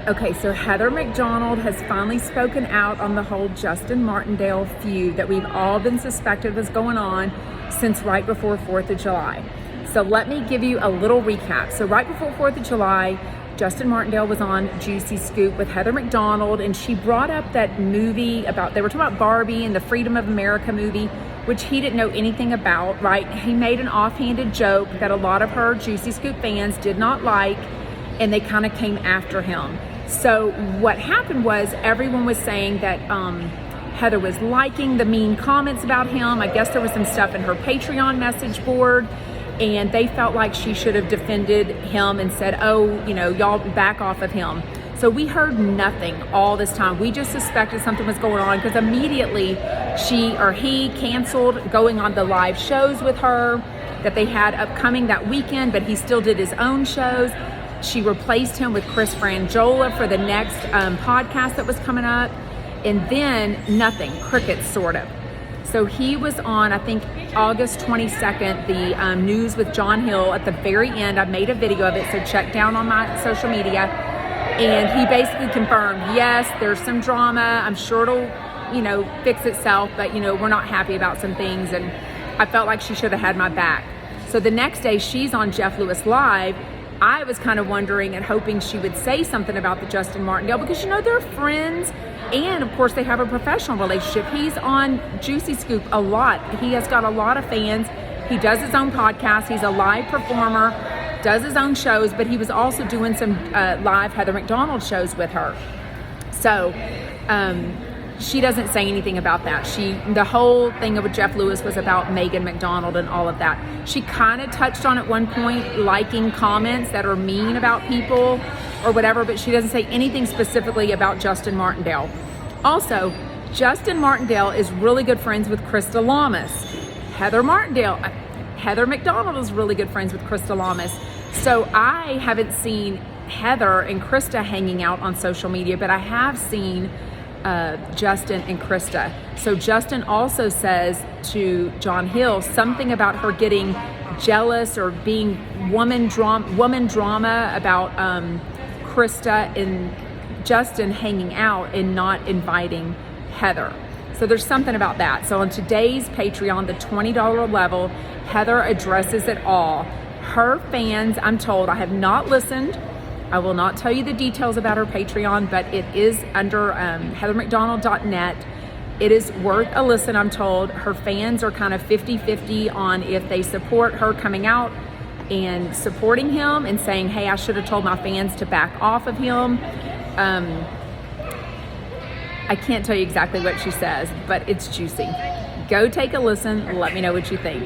Okay, so Heather McDonald has finally spoken out on the whole Justin Martindale feud that we've all been suspected was going on since right before 4th of July. So let me give you a little recap. So right before 4th of July, Justin Martindale was on Juicy Scoop with Heather McDonald, and she brought up that movie they were talking about Barbie and the Freedom of America movie, which he didn't know anything about, right? He made an offhanded joke that a lot of her Juicy Scoop fans did not like, and they kind of came after him. So what happened was everyone was saying that Heather was liking the mean comments about him. I guess there was some stuff in her Patreon message board, and they felt like she should have defended him and said, oh, y'all back off of him. So we heard nothing all this time. We just suspected something was going on because immediately he canceled going on the live shows with her that they had upcoming that weekend, but he still did his own shows. She replaced him with Chris Frangiola for the next podcast that was coming up. And then nothing, crickets sort of. So he was on, I think, August 22nd, the News with John Hill at the very end. I made a video of it, so check down on my social media. And he basically confirmed, yes, there's some drama. I'm sure it'll, fix itself, but, we're not happy about some things. And I felt like she should have had my back. So the next day she's on Jeff Lewis Live. I was kind of wondering and hoping she would say something about the Justin Martindale because, they're friends. And of course they have a professional relationship. He's on Juicy Scoop a lot. He has got a lot of fans. He does his own podcast. He's a live performer, does his own shows, but he was also doing some live Heather McDonald shows with her. So she doesn't say anything about that. The whole thing with Jeff Lewis was about Megan McDonald and all of that. She kind of touched on at one point liking comments that are mean about people or whatever, but she doesn't say anything specifically about Justin Martindale. Also, Justin Martindale is really good friends with Krista Lamas. Heather McDonald is really good friends with Krista Lamas. So I haven't seen Heather and Krista hanging out on social media, but I have seen Justin and Krista. So Justin also says to John Hill something about her getting jealous or being woman drama about Krista and Justin hanging out and not inviting Heather. So there's something about that. So on today's Patreon, the $20 level, Heather addresses it all. Her fans, I'm told, I have not listened. I will not tell you the details about her Patreon, but it is under heathermcdonald.net. It is worth a listen, I'm told. Her fans are kind of 50-50 on if they support her coming out and supporting him and saying, hey, I should have told my fans to back off of him. I can't tell you exactly what she says, but it's juicy. Go take a listen. Let me know what you think.